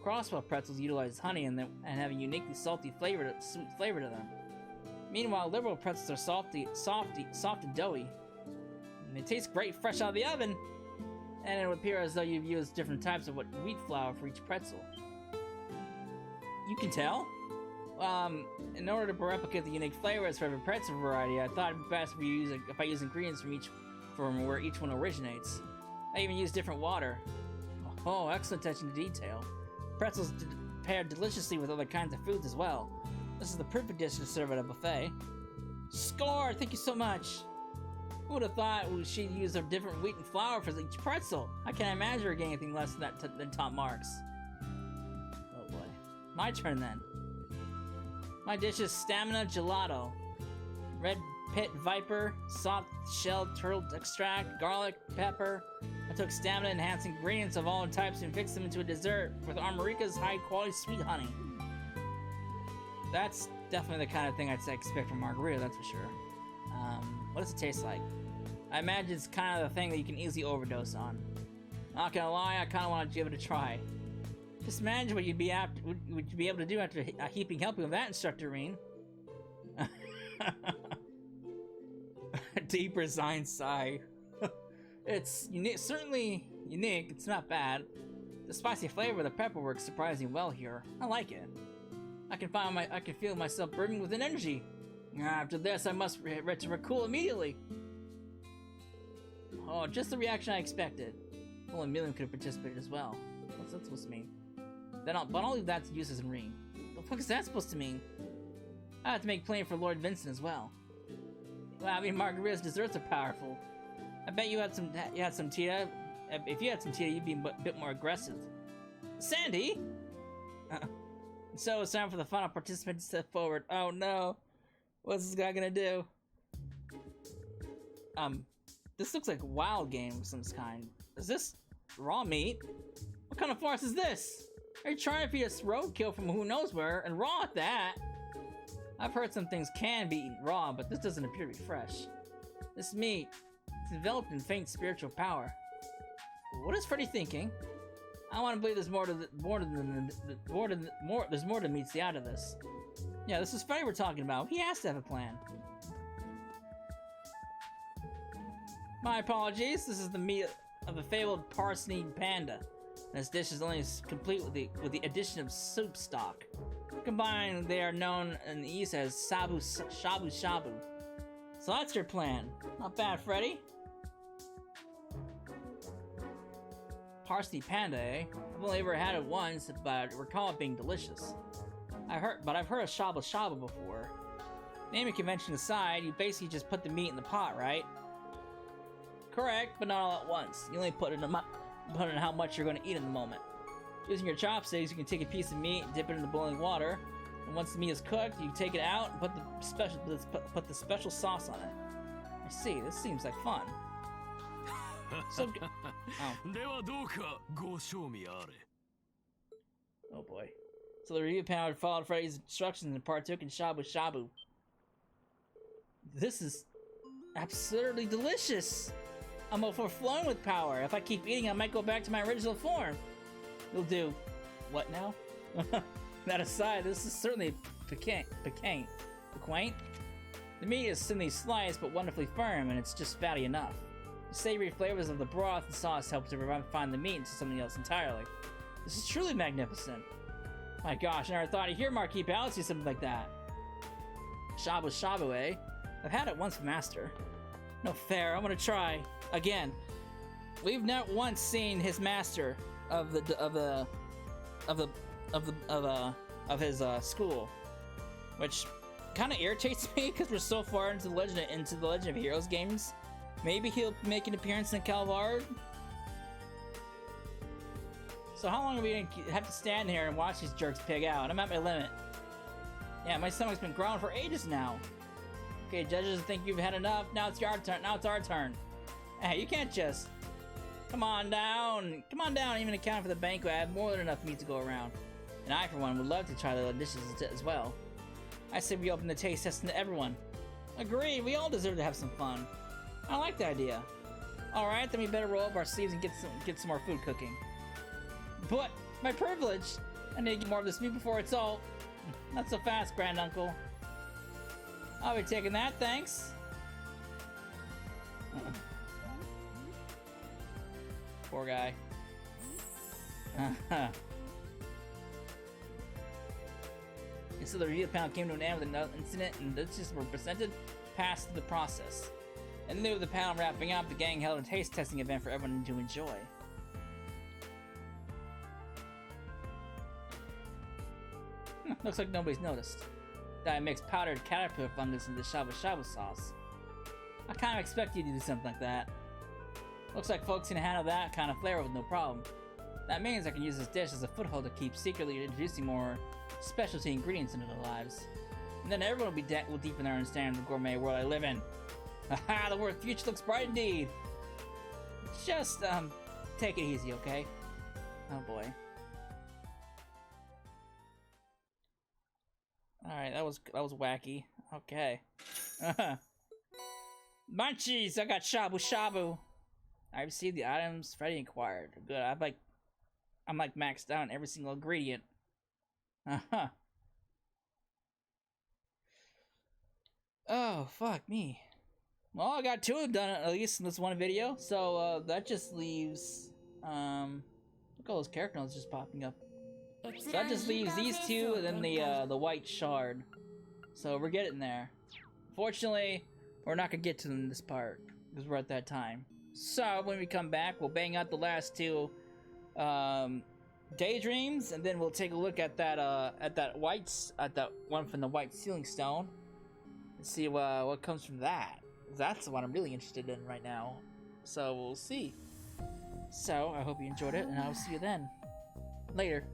Crosswell pretzels utilize honey and have a uniquely sweet flavor to them. Meanwhile, liberal pretzels are soft and doughy. And they taste great fresh out of the oven. And it would appear as though you've used different types of wheat flour for each pretzel. You can tell? In order to replicate the unique flavors for every pretzel variety, I thought it'd be best if I use ingredients from where each one originates. I even use different water. Oh, excellent attention to detail. Pretzels paired deliciously with other kinds of foods as well. This is the perfect dish to serve at a buffet. Score! Thank you so much! Who would have thought she'd use a different wheat and flour for each pretzel? I can't imagine her getting anything less than top marks. Oh boy. My turn then. My dish is Stamina Gelato. Red pit viper, soft shelled turtle extract, garlic, pepper. I took stamina enhancing ingredients of all types and fixed them into a dessert with Armorica's high quality sweet honey. That's definitely the kind of thing I'd expect from margarita, that's for sure. What does it taste like? I imagine it's kind of the thing that you can easily overdose on. Not gonna lie, I kind of want to give it a try. Just imagine what you'd be able to do after a heaping helping of that, Instructor Reen. A deep resigned sigh. It's certainly unique. It's not bad. The spicy flavor of the pepper works surprisingly well here. I like it. I can feel myself brimming with energy. After this, I must return to cool immediately. Oh, just the reaction I expected. Well, a million could have participated as well. What's that supposed to mean? But I'll leave that to Eustace and Reen. What the fuck is that supposed to mean? I have to make plain for Lord Vincent as well. Well, I mean, Margarita's desserts are powerful. I bet you had some Tita. If you had some Tita, you'd be a bit more aggressive. Sandy? So it's time for the final participant to step forward. Oh no. What's this guy gonna do? This looks like a wild game of some kind. Is this raw meat? What kind of farce is this? Are you trying to feed us roadkill from who knows where, and raw at that? I've heard some things can be eaten raw, but this doesn't appear to be fresh. This meat, it's enveloped in faint spiritual power. What is Freddy thinking? I want to believe there's more to meets the out of this. Yeah, this is Freddy we're talking about. He has to have a plan. My apologies. This is the meat of the fabled parsnip panda. This dish is only complete with the addition of soup stock. Combined, they are known in the East as shabu shabu. So that's your plan. Not bad, Freddy. Parsnip panda, eh? I've only ever had it once, but I recall it being delicious. I've heard of shabu shabu before. Naming convention aside, you basically just put the meat in the pot, right? Correct, but not all at once. You only put in how much you're going to eat in the moment. Using your chopsticks, you can take a piece of meat, dip it in the boiling water, and once the meat is cooked, you take it out and put the special sauce on it. I see. This seems like fun. So, oh boy. So the review panel followed Freddy's instructions and partook in shabu shabu. This is absurdly delicious. I'm overflowing with power. If I keep eating, I might go back to my original form. You'll do what now? That aside, this is certainly piquant. The meat is thinly sliced but wonderfully firm, and it's just fatty enough. The savory flavors of the broth and sauce help to refine the meat into something else entirely. This is truly magnificent. My gosh, I never thought I'd hear Marquis Palace do something like that. Shabu shabu, eh? I've had it once, Master. No fair. I'm gonna try again. We've not once seen his master of his school, which kind of irritates me because we're so far into the Legend of Heroes games. Maybe he'll make an appearance in Calvard. So how long are we gonna have to stand here and watch these jerks pig out? I'm at my limit. Yeah, my stomach's been growling for ages now. Okay, judges think you've had enough. Now it's your turn. Now it's our turn. Hey, you can't just... Come on down. Come on down. Even account for the banquet, I have more than enough meat to go around. And I, for one, would love to try the dishes as well. I say we open the taste testing to everyone. Agreed. We all deserve to have some fun. I like the idea. Alright, then we better roll up our sleeves and get some more food cooking. But, my privilege! I need to get more of this meat before it's all... Not so fast, Grand Uncle. I'll be taking that, thanks. Poor guy. So the review panel came to an end with another incident, and dishes were presented past the process. In lieu of the panel wrapping up, the gang held a taste testing event for everyone to enjoy. Looks like nobody's noticed that I mixed powdered caterpillar fungus into the shabu shabu sauce. I kind of expect you to do something like that. Looks like folks can handle that kind of flavor with no problem. That means I can use this dish as a foothold to keep secretly introducing more specialty ingredients into their lives. And then everyone will deepen their understanding of the gourmet world I live in. Haha, the word future looks bright indeed. Just, take it easy, okay? Oh boy. Alright, that was wacky. Okay. Munchies! I got shabu shabu! I received the items Freddy inquired. Good, I'm like maxed out on every single ingredient. Oh, fuck me. Well, I got 2 done at least in this one video, so that just leaves look at all those character notes just popping up. So that just leaves these 2 and then the white shard. So we're getting there. Fortunately, we're not gonna get to them in this part because we're at that time. So when we come back, we'll bang out the last 2 daydreams, and then we'll take a look at that one from the white ceiling stone and see what comes from that. That's what I'm really interested in right now. So we'll see. So I hope you enjoyed it, and I'll see you then. Later.